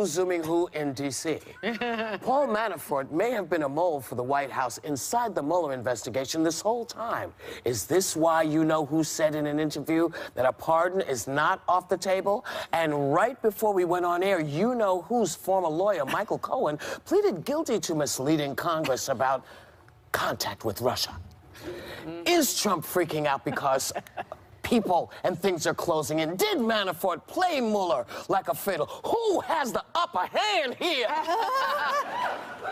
Zooming who in D.C. Paul Manafort may have been a mole for the White House inside the Mueller investigation this whole time. Is this why you know who said in an interview that a pardon is not off the table? And right before we went on air, you know whose former lawyer, Micheal Cohen, pleaded guilty to misleading Congress about contact with Russia. Is Trump freaking out because people and things are closing in? Did Manafort play Mueller like a fiddle? Who has the upper hand here?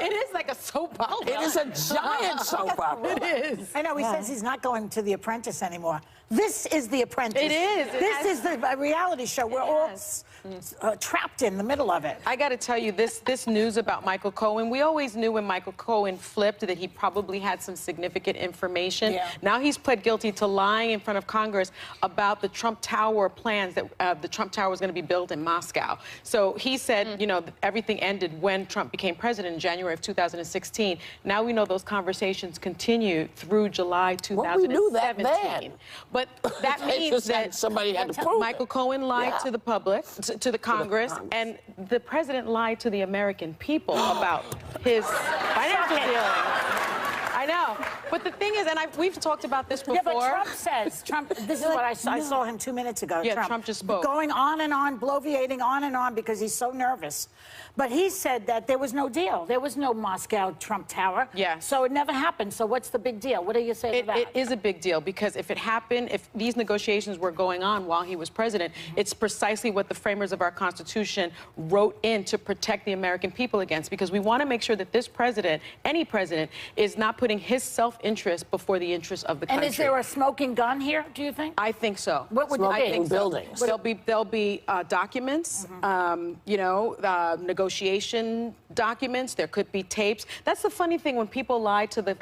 It is like a soap opera. It is a giant soap opera. It is. I know, he says he's not going to The Apprentice anymore. This is The Apprentice. It is. This is the reality show. We're all trapped in the middle of it. I got to tell you, this news about Micheal Cohen, we always knew when Micheal Cohen flipped that he probably had some significant information. Yeah. Now he's pled guilty to lying in front of Congress about the Trump Tower plans that the Trump Tower was going to be built in Moscow. So he said, you know, everything ended when Trump became president in January of 2016. Now we know those conversations continued through July 2017. Well, we knew that then. But that means that somebody had to prove Micheal Cohen lied to the public, to the Congress, and the president lied to the American people about his financial dealings. I know. But the thing is, and we've talked about this before. Yeah, but Trump says, this is what I saw him 2 minutes ago. Yeah, Trump just spoke. Going on and on, bloviating on and on because he's so nervous. But he said that there was no deal. There was no Moscow Trump Tower. Yeah. So it never happened. So what's the big deal? What do you say to that? It is a big deal because if it happened, if these negotiations were going on while he was president, it's precisely what the framers of our Constitution wrote in to protect the American people against, because we want to make sure that this president, any president, is not putting his self-interest before the interests of the country. And is there a smoking gun here, do you think? I think so. What would Smoking you think? buildings. There'll be documents, you know, negotiation documents. There could be tapes. That's the funny thing when people lie to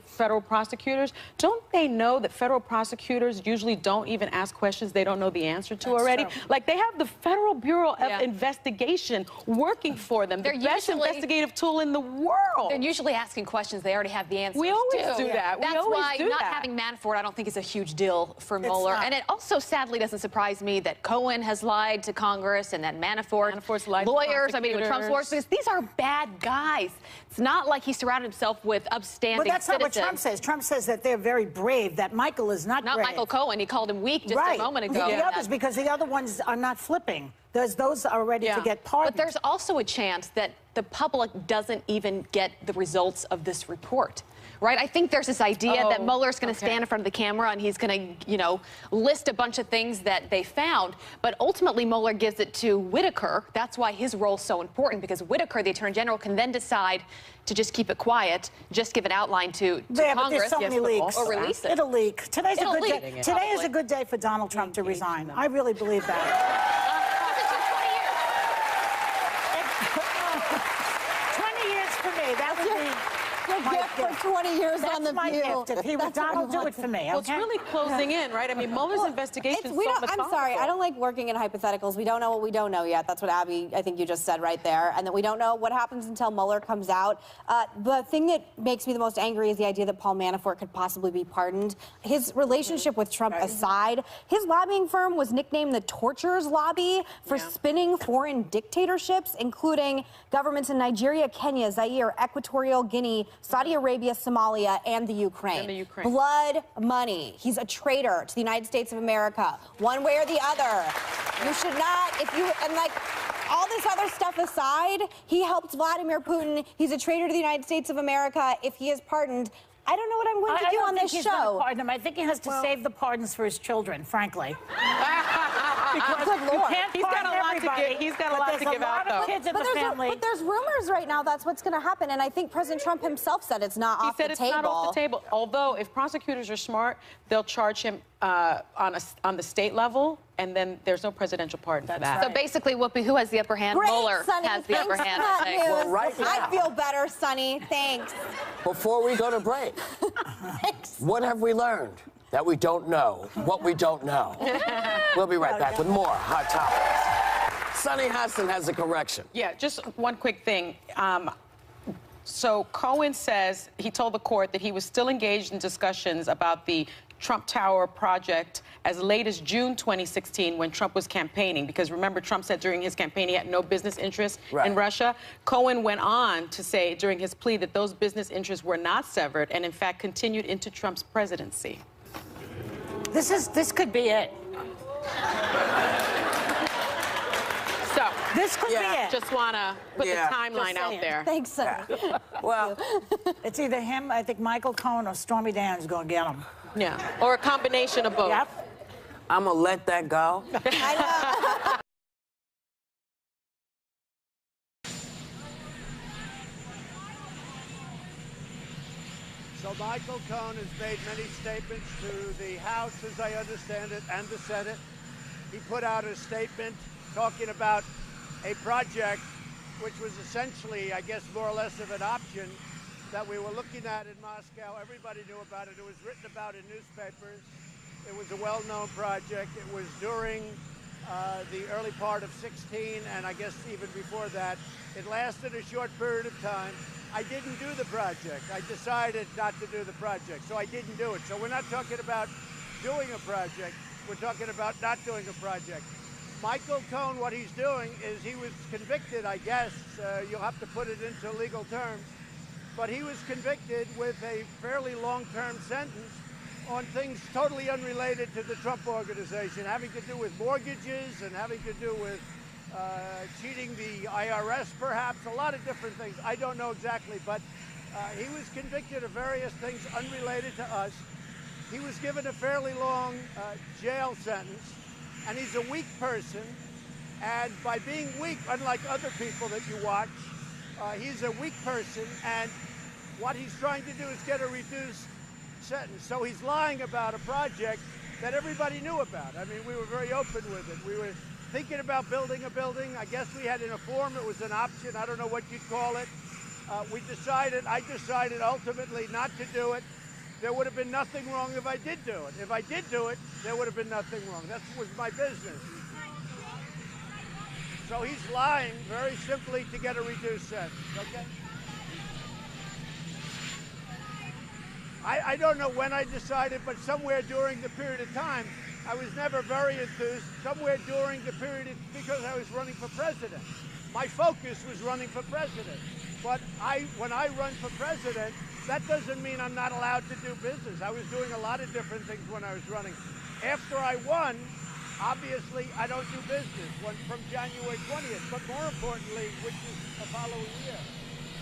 federal prosecutors. Don't they know that federal prosecutors usually don't even ask questions they don't know the answer to already? True. Like, they have the Federal Bureau of Investigation working for them, the best investigative tool in the world. They're usually asking questions they already have the answers We always to. do that. That's we always why do not that. having Manafort, I don't think, is a huge deal for Mueller. And it also sadly doesn't surprise me that Cohen has lied to Congress and that Manafort's lied to lawyers, I mean, with Trump's lawyers, prosecutors. because these are bad guys. It's not like he surrounded himself with upstanding But that's not what citizens. Trump says. Trump says that they're very brave, that Michael is not brave. Not Micheal Cohen. He called him weak just a moment ago. The others, because the other ones are not flipping. Those are ready to get pardoned. But there's also a chance that the public doesn't even get the results of this report. Right? I think there's this idea that Mueller's going to stand in front of the camera and he's going to, you know, list a bunch of things that they found. But ultimately, Mueller gives it to Whitaker. That's why his role is so important, because Whitaker, the Attorney General, can then decide to just keep it quiet, just give an outline to Congress. But there's so many leaks. Or release it. It'll leak. Today's a good day. Today is a good day for Donald Trump to resign. I really believe that. 20 years for me. That would be my gift. For 20 years That's on the my View. gift. If he would, Donald, do it for me, Well, it's okay? really closing in, right? I mean, Mueller's investigation is so methodical. I'm sorry, I don't like working in hypotheticals. We don't know what we don't know yet. That's what Abby, I think you just said right there. And that we don't know what happens until Mueller comes out. The thing that makes me the most angry is the idea that Paul Manafort could possibly be pardoned. His relationship with Trump aside, his lobbying firm was nicknamed the Torturers Lobby for spinning foreign dictatorships, including governments in Nigeria, Kenya, Zaire, Equatorial Guinea, Saudi Arabia, Somalia, and the Ukraine. Blood money. He's a traitor to the United States of America, one way or the other. You should not, and like, all this other stuff aside, he helped Vladimir Putin. He's a traitor to the United States of America. If he is pardoned, I don't know what I'm going to do on this show. Pardon him. I think he has to save the pardons for his children, frankly. Because Good Lord. you can't He's got a pardon lot to everybody, give. He's got a lot to give out, though. Kids in the family. But there's rumors right now that's what's going to happen, and I think President Trump himself said it's not off the table. He said it's not off the table. Although, if prosecutors are smart, they'll charge him on the state level, and then there's no presidential pardon for that. So basically, who has the upper hand? Great, Mueller Sonny. has the upper hand, I think. Well, right now, I feel better, Sonny. Thanks. before we go to break, what have we learned that we don't know what we don't know? We'll be right back with more Hot Topics. Sonny Hostin has a correction. Yeah, just one quick thing. So Cohen says he told the court that he was still engaged in discussions about the Trump Tower project as late as June 2016 when Trump was campaigning, because remember, Trump said during his campaign he had no business interest in Russia. Cohen went on to say during his plea that those business interests were not severed and in fact continued into Trump's presidency. This could be it. So this could be it. Just want to put the timeline out there. Thanks, Senator. Well, it's either him, I think Micheal Cohen, or Stormy Daniels going to get him. Yeah, or a combination of both. Yep. I'm going to let that go. I know. So Micheal Cohen has made many statements to the House, as I understand it, and the Senate. He put out a statement talking about a project which was essentially, I guess, more or less of an option that we were looking at in Moscow. Everybody knew about it. It was written about in newspapers. It was a well-known project. It was during the early part of 16, and I guess even before that. It lasted a short period of time. I didn't do the project. I decided not to do the project, so I didn't do it. So we're not talking about doing a project. We're talking about not doing a project. Micheal Cohen, what he's doing is he was convicted, I guess, you'll have to put it into legal terms, but he was convicted with a fairly long-term sentence on things totally unrelated to the Trump organization, having to do with mortgages and having to do with cheating the IRS, perhaps, a lot of different things. I don't know exactly, but he was convicted of various things unrelated to us. He was given a fairly long jail sentence, and he's a weak person. And by being weak, unlike other people that you watch, he's a weak person, and what he's trying to do is get a reduced sentence. So he's lying about a project that everybody knew about. I mean, we were very open with it. We were thinking about building a building. I guess we had in a form, it was an option. I don't know what you'd call it. I decided ultimately not to do it. There would have been nothing wrong if I did do it. If I did do it, there would have been nothing wrong. That was my business. So he's lying very simply to get a reduced sentence, okay? I don't know when I decided, but somewhere during the period of time, I was never very enthused. Somewhere during the period, because I was running for president. My focus was running for president. But when I run for president, that doesn't mean I'm not allowed to do business. I was doing a lot of different things when I was running. After I won, obviously, I don't do business from January 20th, but more importantly, which is the following year.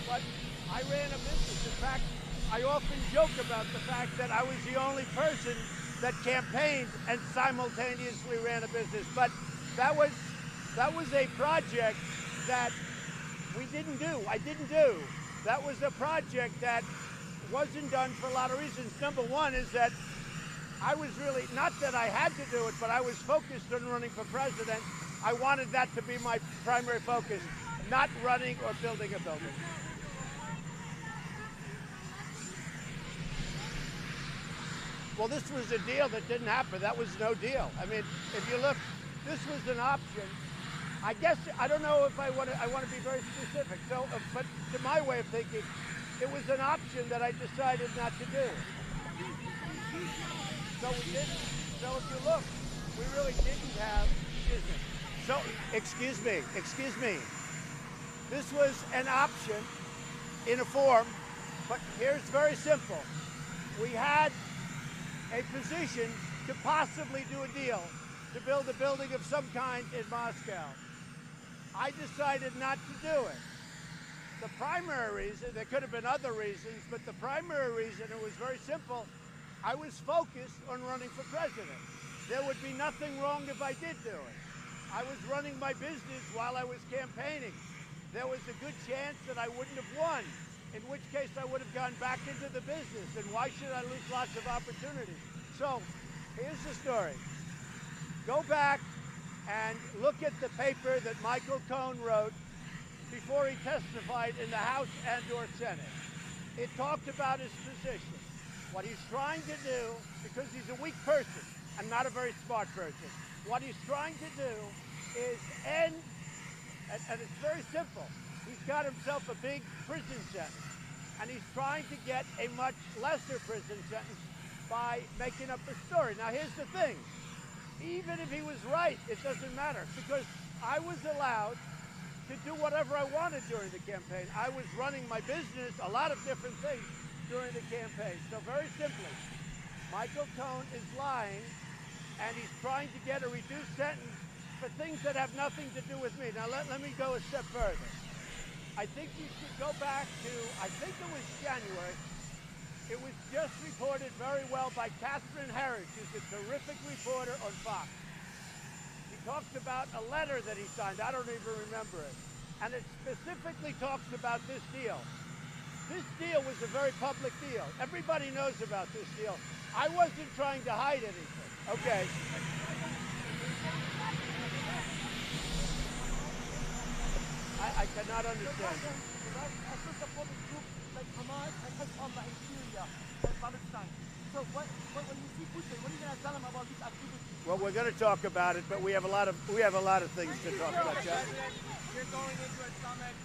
But I ran a business. In fact, I often joke about the fact that I was the only person that campaigned and simultaneously ran a business. But that was a project that we didn't do. I didn't do. That was a project that wasn't done for a lot of reasons. Number one is that I was really, not that I had to do it, but I was focused on running for president. I wanted that to be my primary focus, not running or building a building. Well, this was a deal that didn't happen. That was no deal. I mean, if you look, this was an option. I guess, I don't know if I want to be very specific. So, but to my way of thinking, it was an option that I decided not to do. So we didn't. So if you look, we really didn't have business. So, excuse me. This was an option in a form, but here's very simple. We had a position to possibly do a deal to build a building of some kind in Moscow. I decided not to do it. The primary reason, there could have been other reasons, but the primary reason, it was very simple. I was focused on running for president. There would be nothing wrong if I did do it. I was running my business while I was campaigning. There was a good chance that I wouldn't have won, in which case I would have gone back into the business, and why should I lose lots of opportunities? So, here's the story. Go back and look at the paper that Micheal Cohen wrote before he testified in the House and/or Senate. It talked about his position. What he's trying to do, because he's a weak person and not a very smart person, what he's trying to do is end, and it's very simple. He's got himself a big prison sentence, and he's trying to get a much lesser prison sentence by making up a story. Now, here's the thing. Even if he was right, it doesn't matter, because I was allowed to do whatever I wanted during the campaign. I was running my business, a lot of different things during the campaign. So very simply, Micheal Cohen is lying, and he's trying to get a reduced sentence for things that have nothing to do with me. Now, let me go a step further. I think you should go back to, I think it was January. It was just reported very well by Catherine Harris, who's a terrific reporter on Fox. He talks about a letter that he signed. I don't even remember it. And it specifically talks about this deal. This deal was a very public deal. Everybody knows about this deal. I wasn't trying to hide anything. Okay. I cannot understand. Well, we're going to talk about it, but we have a lot of things to talk about, Jeff. You're going into a summit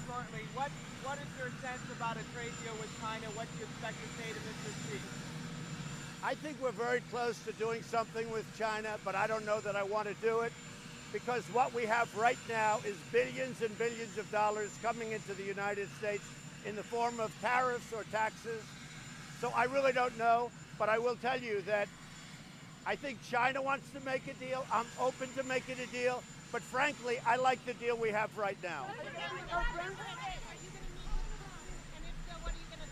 shortly. What is your sense about a trade deal with China? What do you expect to say to Mr. Xi? I think we're very close to doing something with China, but I don't know that I want to do it, because what we have right now is billions and billions of dollars coming into the United States in the form of tariffs or taxes. So I really don't know, but I will tell you that I think China wants to make a deal. I'm open to making a deal, but frankly, I like the deal we have right now.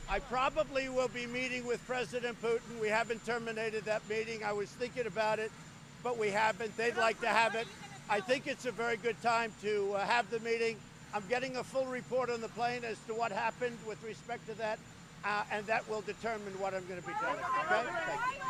I probably will be meeting with President Putin. We haven't terminated that meeting. I was thinking about it, but we haven't. They'd like to have it. I think it's a very good time to have the meeting. I'm getting a full report on the plane as to what happened with respect to that, and that will determine what I'm going to be doing. Okay? Thank you.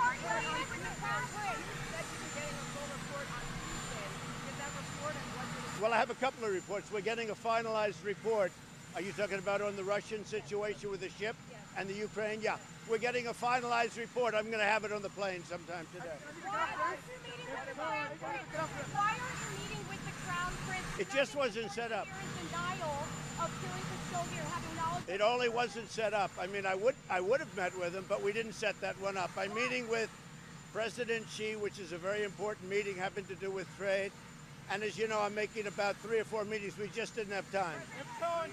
Well, I have a couple of reports. We're getting a finalized report. Are you talking about on the Russian situation with the ship and the Ukraine? Yeah. We're getting a finalized report. I'm going to have it on the plane sometime today. Why are you meeting with the Crown Prince? It just wasn't set up. It only wasn't set up. I mean, I would have met with him, but we didn't set that one up. I'm meeting with President Xi, which is a very important meeting having to do with trade. And as you know, I'm making about 3 or 4 meetings. We just didn't have time. If Cohen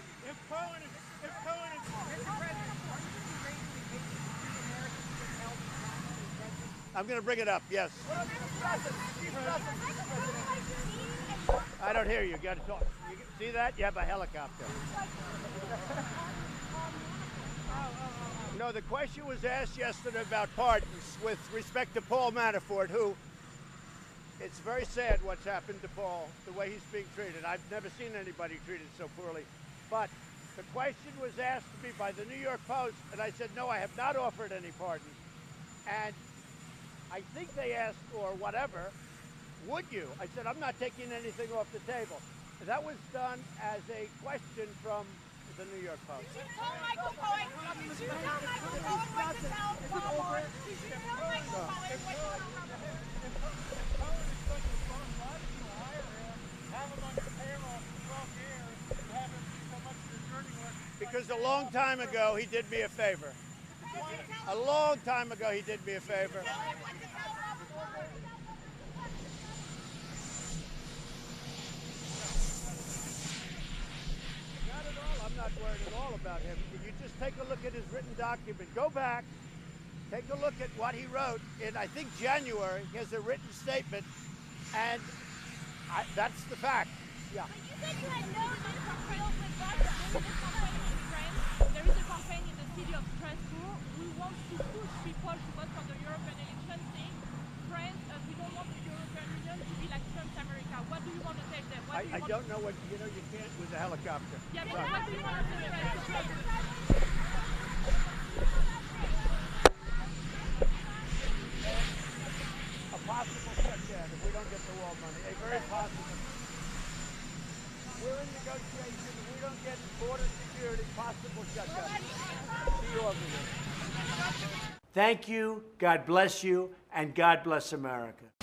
is I'm going to bring it up, yes. I don't hear you. You got to talk. You see that? You have a helicopter. No, the question was asked yesterday about pardons with respect to Paul Manafort, who, it's very sad what's happened to Paul, the way he's being treated. I've never seen anybody treated so poorly. But the question was asked to me by the New York Post, and I said, no, I have not offered any pardons. And I think they asked, or whatever, would you? I said, I'm not taking anything off the table. That was done as a question from the New York Post. Did you tell Micheal Cohen what to tell Robert? Did you tell Micheal Cohen what to tell Robert? Because a long time ago, he did me a favor. A long time ago, he did me a favor. Not at all. I'm not worried at all about him. If you just take a look at his written document, go back, take a look at what he wrote in, I think, January. He has a written statement, and that's the fact. Yeah. But you said you had no control with Russia. There is a campaign in the city of Strasbourg. We want to push people to vote for the European election, saying, France, we don't want the European Union to be like Trump's America. What do you want to tell them? I don't know what, you know, you can't with a helicopter. Yeah, but what do you want to tell them? A possible shutdown if we don't get the wall money. A very possible. We're in negotiation. If we don't get border security, possible shutdown. See you over there. Thank you, God bless you, and God bless America.